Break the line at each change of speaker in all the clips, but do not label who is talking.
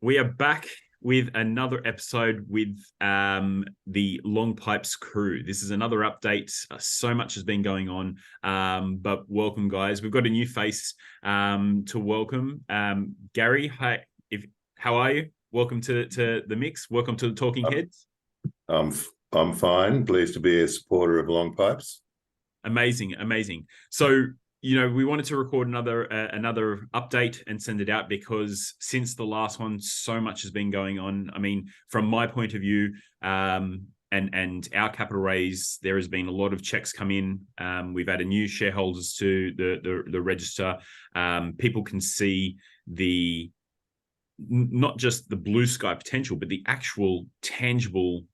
We are back with another episode with the Long Pipes crew. This is another update. So much has been going on, but welcome, guys. We've got a new face to welcome. Gary, hi. How are you? Welcome to the mix. Welcome to the Talking Heads.
I'm fine. Pleased to be a supporter of Long Pipes.
Amazing. So, we wanted to record another update and send it out because since the last one, so much has been going on. I mean, from my point of view, and our capital raise, there has been a lot of checks come in. We've added new shareholders to the register. People can see not just the blue sky potential, but the actual tangible,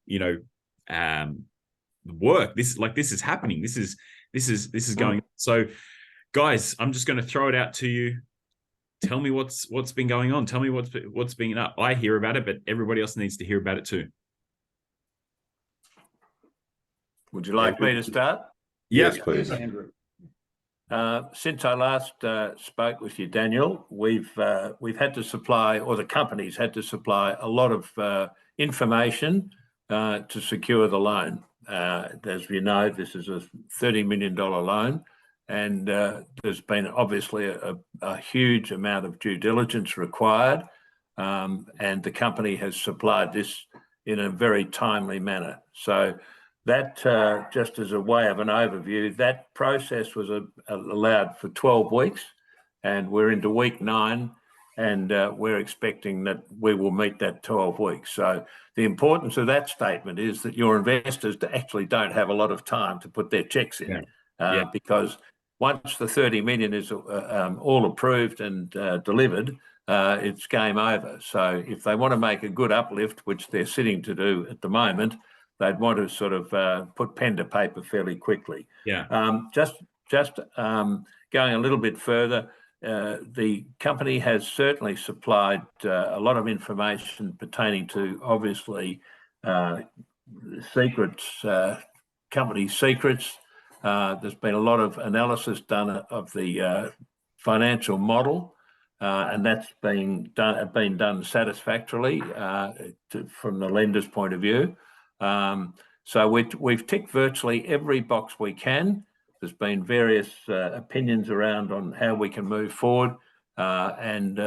work. This is happening. This is going. So, guys, I'm just going to throw it out to you. Tell me what's been going on. Tell me what's been up. I hear about it, but everybody else needs to hear about it too.
Would you like me to start?
Yes, please.
Andrew.
Since I last spoke with you, Daniel, we've had to supply, or the company's had to supply, a lot of information to secure the loan. As you know, this is a $30 million loan, and there's been obviously a huge amount of due diligence required, and the company has supplied this in a very timely manner. So that, just as a way of an overview, that process was allowed for 12 weeks, and we're into week 9, and we're expecting that we will meet that 12 weeks. So the importance of that statement is that your investors actually don't have a lot of time to put their checks in, because once the 30 million is all approved and delivered, it's game over. So if they want to make a good uplift, which they're sitting to do at the moment, they'd want to sort of put pen to paper fairly quickly. Just going a little bit further, the company has certainly supplied a lot of information pertaining to, obviously, secrets, company secrets. There's been a lot of analysis done of the financial model, and that's been done satisfactorily from the lender's point of view. So we've ticked virtually every box we can. There's been various opinions around on how we can move forward, and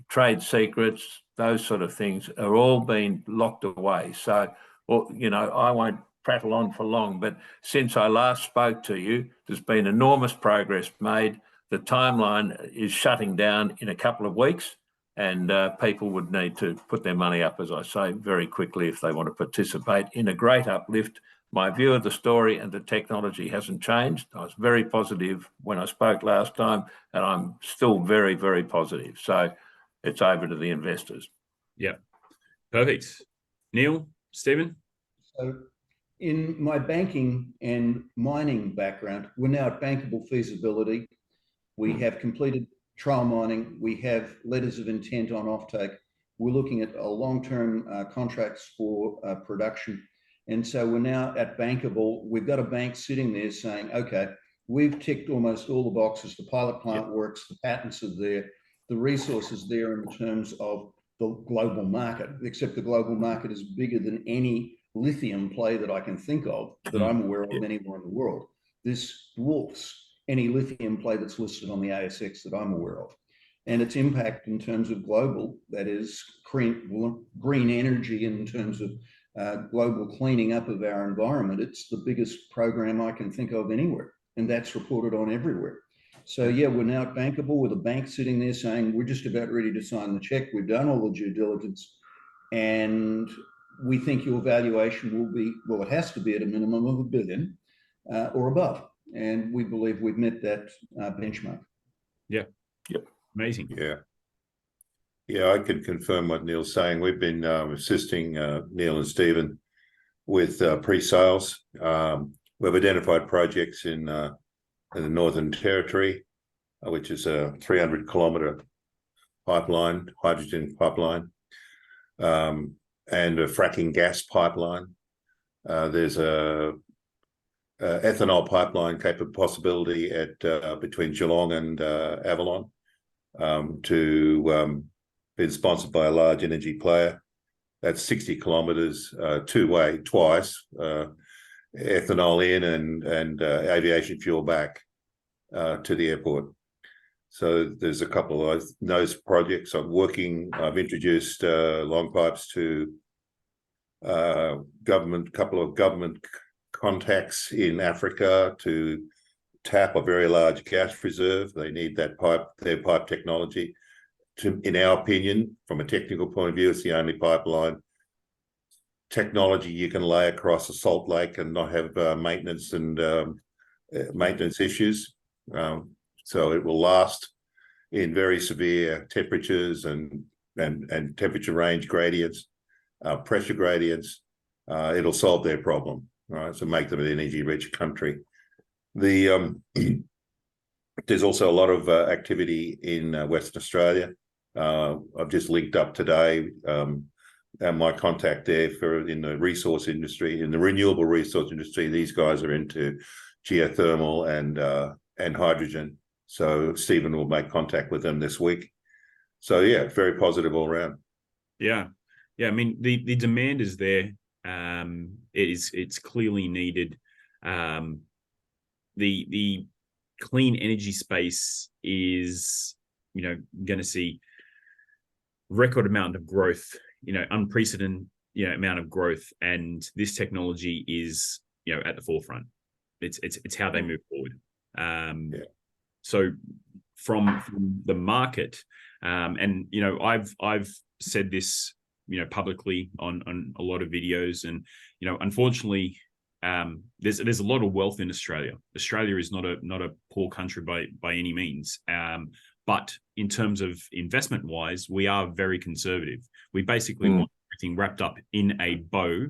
trade secrets, those sort of things are all being locked away. So, I won't prattle on for long, but since I last spoke to you, there's been enormous progress made. The timeline is shutting down in a couple of weeks, and people would need to put their money up, as I say, very quickly if they want to participate in a great uplift. My view of the story and the technology hasn't changed. I was very positive when I spoke last time, and I'm still very, very positive. So it's over to the investors.
Yeah, perfect. Neil, Stephen?
So in my banking and mining background, we're now at bankable feasibility. We have completed trial mining. We have letters of intent on offtake. We're looking at long-term contracts for production. And so we're now at Bankable. We've got a bank sitting there saying, okay, we've ticked almost all the boxes. The pilot plant works, the patents are there, the resources there in terms of the global market, except the global market is bigger than any lithium play that I can think of, that I'm aware of anywhere in the world. This dwarfs any lithium play that's listed on the ASX that I'm aware of. And its impact in terms of global, that is green energy in terms of global cleaning up of our environment, it's the biggest program I can think of anywhere, and that's reported on everywhere. So yeah, we're now at Bankable with a bank sitting there saying we're just about ready to sign the check. We've done all the due diligence, and we think your valuation will be, well, it has to be at a minimum of $1 billion or above, and we believe we've met that benchmark.
Yep. Amazing.
Yeah, I could confirm what Neil's saying. We've been assisting Neil and Stephen with pre-sales. We've identified projects in the Northern Territory, which is a 300-kilometre pipeline, hydrogen pipeline, and a fracking gas pipeline. There's a ethanol pipeline possibility at between Geelong and Avalon to been sponsored by a large energy player. That's 60 kilometres two-way twice, ethanol in and aviation fuel back to the airport. So there's a couple of those projects I'm working. I've introduced long pipes to couple of government contacts in Africa to tap a very large gas reserve. They need that their pipe technology. In our opinion, from a technical point of view, it's the only pipeline technology you can lay across a salt lake and not have maintenance issues. So it will last in very severe temperatures and temperature range gradients, pressure gradients. It'll solve their problem, right? So make them an energy-rich country. There's also a lot of activity in Western Australia. I've just linked up today. And my contact there in the resource industry, in the renewable resource industry, these guys are into geothermal and hydrogen. So Stephen will make contact with them this week. So yeah, very positive all around.
Yeah. I mean, the demand is there. It's clearly needed. The clean energy space is, going to see record amount of growth. Unprecedented, amount of growth, and this technology is, at the forefront. It's how they move forward. So from the market, and I've said this, publicly on a lot of videos, and unfortunately, there's a lot of wealth in Australia. Australia is not a poor country by any means. But in terms of investment wise, we are very conservative. We basically want everything wrapped up in a bow,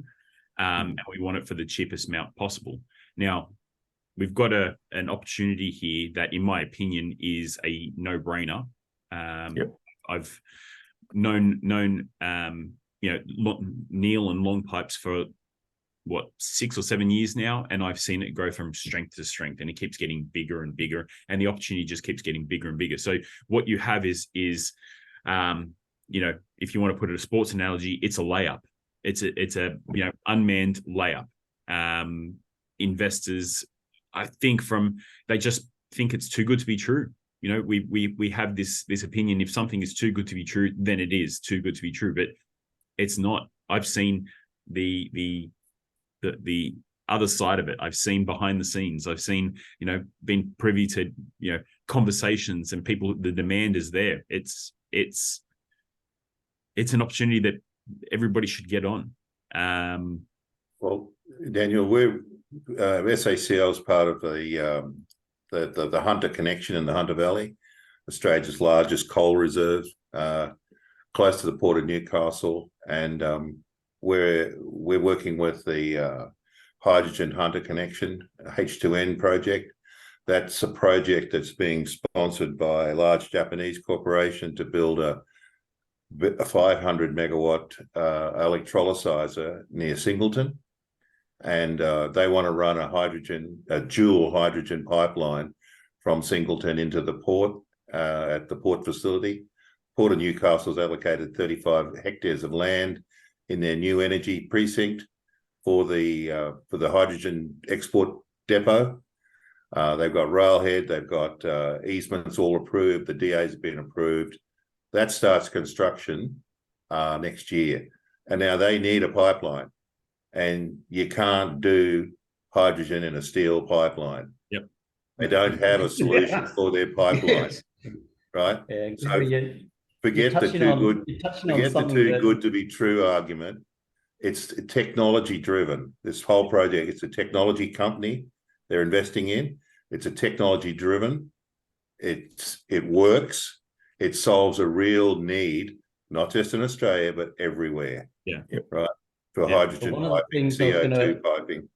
and we want it for the cheapest amount possible. Now, we've got an opportunity here that, in my opinion, is a no-brainer. I've known Neil and Long Pipes for 6 or 7 years now, and I've seen it go from strength to strength, and it keeps getting bigger and bigger, and the opportunity just keeps getting bigger and bigger. So what you have is if you want to put it a sports analogy, it's a layup. It's a unmanned layup. Investors, I think, they just think it's too good to be true. We have this opinion: if something is too good to be true, then it is too good to be true. But it's not. I've seen the other side of it. I've seen behind the scenes. I've seen, been privy to, conversations, and people, the demand is there. It's an opportunity that everybody should get on.
Well, Daniel, we're SACL is part of the Hunter Connection in the Hunter Valley, Australia's largest coal reserve, close to the port of Newcastle, and we're working with the Hydrogen Hunter Connection, H2N project. That's a project that's being sponsored by a large Japanese corporation to build a 500 megawatt electrolyzer near Singleton. And they want to run a dual hydrogen pipeline from Singleton into the port at the port facility. Port of Newcastle's allocated 35 hectares of land in their new energy precinct for the hydrogen export depot. They've got railhead, they've got easements all approved, the DA's have been approved. That starts construction next year. And now they need a pipeline, and you can't do hydrogen in a steel pipeline.
Yep.
They don't have a solution for their pipeline, right?
Yeah,
so
forget
the too good to be true argument. It's technology driven. This whole project, it's a technology company they're investing in. It's a technology driven. It works. It solves a real need, not just in Australia, but everywhere.
Yeah.
Right. For hydrogen piping, CO2 piping.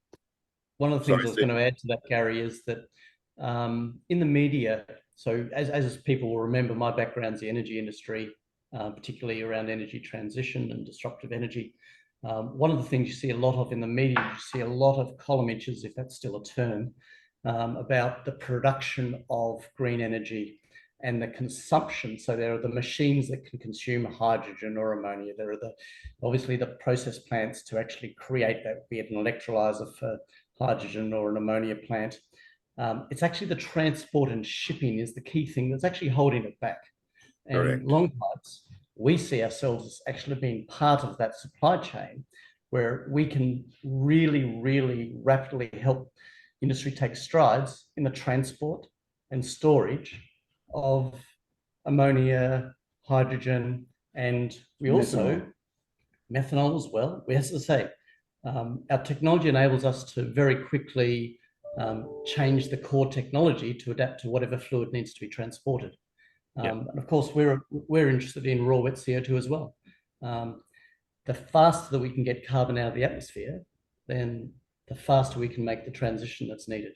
One of the things I was going to add to that, Gary, is that in the media, so as people will remember, my background's the energy industry, particularly around energy transition and disruptive energy. One of the things you see a lot of in the media, you see a lot of column inches, if that's still a term, about the production of green energy and the consumption. So there are the machines that can consume hydrogen or ammonia. There are obviously the process plants to actually create that, be it an electrolyzer for hydrogen or an ammonia plant. It's actually the transport and shipping is the key thing that's actually holding it back. And
Correct.
long pipes, we see ourselves as actually being part of that supply chain where we can really, really rapidly help industry take strides in the transport and storage of ammonia, hydrogen, and we also methanol as well. As I say, our technology enables us to very quickly change the core technology to adapt to whatever fluid needs to be transported. And of course, we're interested in raw wet CO2 as well. The faster that we can get carbon out of the atmosphere, then the faster we can make the transition that's needed.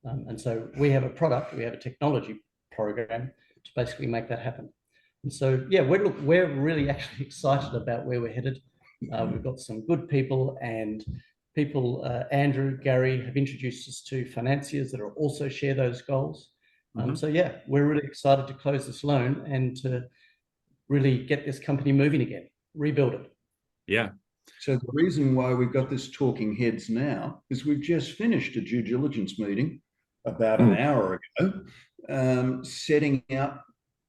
And so we have a product, we have a technology program to basically make that happen. And so, yeah, we're really actually excited about where we're headed. We've got some good people, and people, Andrew, Gary, have introduced us to financiers that are also share those goals. So yeah, we're really excited to close this loan and to really get this company moving again, rebuild it.
Yeah.
So the reason why we've got this talking heads now is we've just finished a due diligence meeting about an hour ago, setting out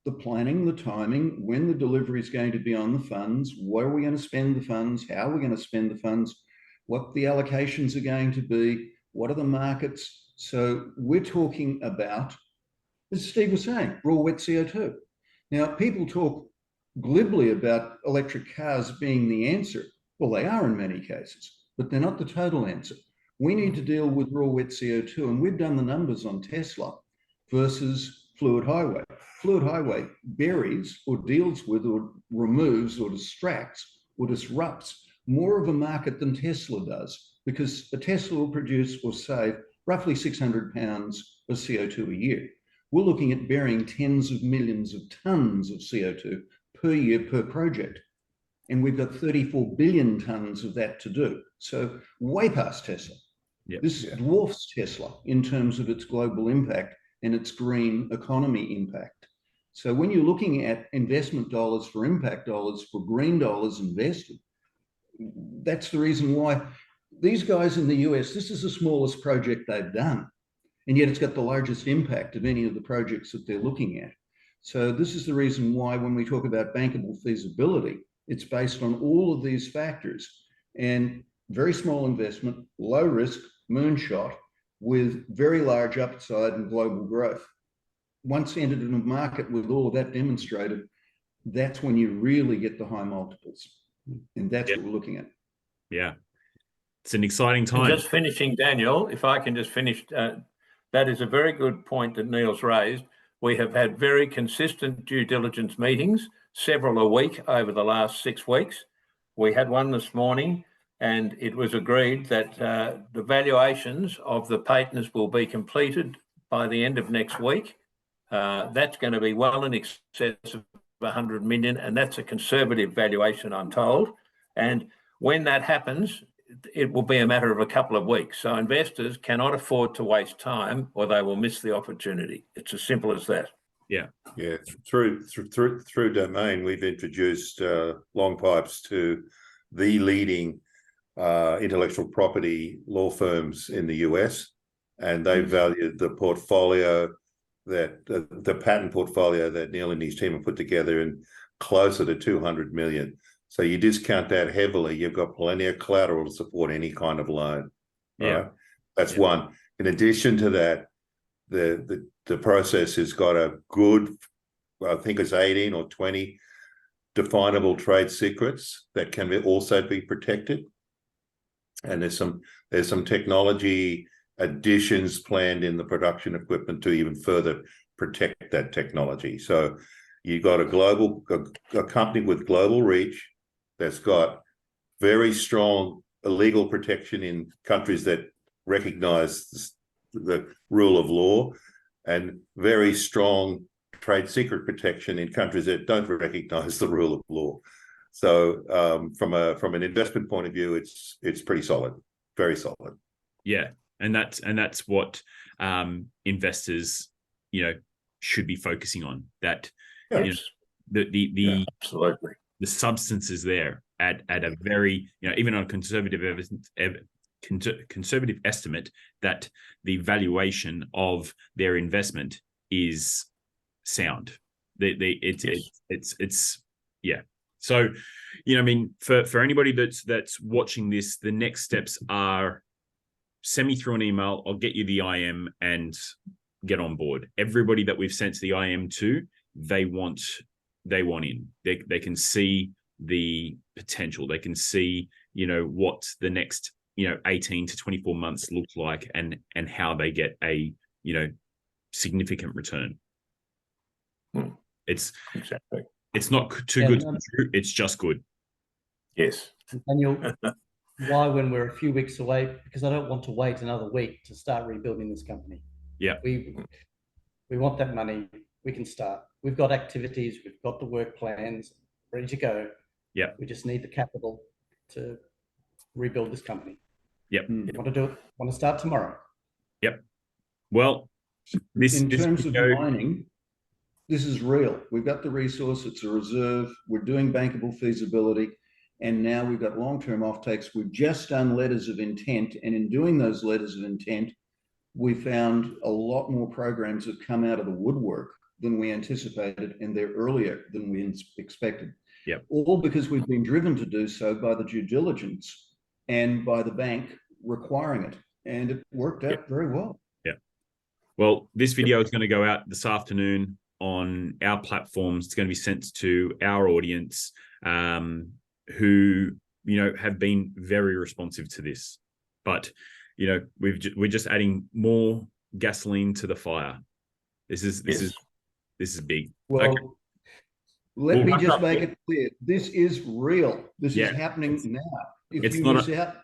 the planning, the timing, when the delivery is going to be on the funds, where are we going to spend the funds, how are we going to spend the funds, what the allocations are going to be, what are the markets. So we're talking about, as Steve was saying, raw wet CO2. Now, people talk glibly about electric cars being the answer. Well, they are in many cases, but they're not the total answer. We need to deal with raw wet CO2, and we've done the numbers on Tesla versus fluid highway. Fluid highway buries or deals with or removes or distracts or disrupts more of a market than Tesla does, because a Tesla will produce or save roughly 600 pounds of CO2 a year. We're looking at burying tens of millions of tons of CO2 per year per project. And we've got 34 billion tons of that to do. So way past Tesla.
Yep.
This dwarfs Tesla in terms of its global impact and its green economy impact. So when you're looking at investment dollars for impact dollars for green dollars invested, that's the reason why these guys in the US, this is the smallest project they've done. And yet it's got the largest impact of any of the projects that they're looking at. So this is the reason why when we talk about bankable feasibility, it's based on all of these factors and very small investment, low risk, moonshot with very large upside and global growth. Once entered in a market with all of that demonstrated, that's when you really get the high multiples. And that's what we're looking at.
Yeah. It's an exciting time.
And just finishing, Daniel, if I can just finish, that is a very good point that Neil's raised. We have had very consistent due diligence meetings, several a week over the last 6 weeks. We had one this morning, and it was agreed that the valuations of the patents will be completed by the end of next week. That's going to be well in excess of 100 million, and that's a conservative valuation, I'm told. And when that happens, it will be a matter of a couple of weeks. So investors cannot afford to waste time, or they will miss the opportunity. It's as simple as that.
Yeah.
Yeah. Through Domain, we've introduced long pipes to the leading intellectual property law firms in the US, and they valued the portfolio that the patent portfolio that Neil and his team have put together in closer to 200 million. So you discount that heavily, you've got plenty of collateral to support any kind of loan.
Yeah.
Right? That's one. In addition to that, the process has got a good, I think it's 18 or 20 definable trade secrets that can also be protected. And there's some technology additions planned in the production equipment to even further protect that technology. So you've got a company with global reach that's got very strong legal protection in countries that recognize the rule of law, and very strong trade secret protection in countries that don't recognize the rule of law. So from an investment point of view, it's pretty solid, very solid.
Yeah, and that's what investors, should be focusing on. That
Yes.
the
Absolutely.
the substance is there at a very, even on conservative conservative estimate, that the valuation of their investment is sound. It's yeah. So, I mean, for anybody that's watching this, the next steps are send me through an email. I'll get you the IM and get on board. Everybody that we've sent the IM to, they want in. They can see the potential. They can see, what the next, 18 to 24 months look like, and how they get a, significant return. It's
exactly.
It's not too good to be true. It's just good.
Yes.
Daniel, why, when we're a few weeks away? Because I don't want to wait another week to start rebuilding this company.
Yeah.
We want that money. We can start. We've got activities. We've got the work plans ready to go.
Yeah.
We just need the capital to rebuild this company.
Yep.
Want to do it? Want to start tomorrow?
Yep. Well,
in terms of mining, this is real. We've got the resource. It's a reserve. We're doing bankable feasibility. And now we've got long-term offtakes. We've just done letters of intent. And in doing those letters of intent, we found a lot more programs have come out of the woodwork than we anticipated, and they're earlier than we expected.
Yeah.
All because we've been driven to do so by the due diligence and by the bank requiring it. And it worked out very well.
Yeah. Well, this video is going to go out this afternoon on our platforms. It's going to be sent to our audience, who, have been very responsive to this. But, we're just adding more gasoline to the fire. This is big.
Well,
okay.
Let me just make it clear. This is real. This is happening now. If
it's
you
not
miss out,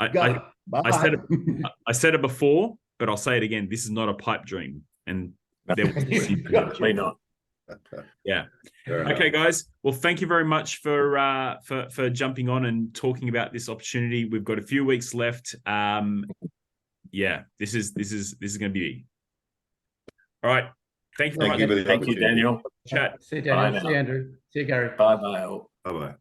I said it before, but I'll say it again. This is not a pipe dream, and there
definitely not.
Yeah. Okay, guys. Well, thank you very much for jumping on and talking about this opportunity. We've got a few weeks left. Yeah, this is going to be big. All right. Thank you very much.
Thank you, Daniel.
Chat. See you, Daniel. See you, Andrew. See you, Gary.
Bye-bye.
Bye-bye.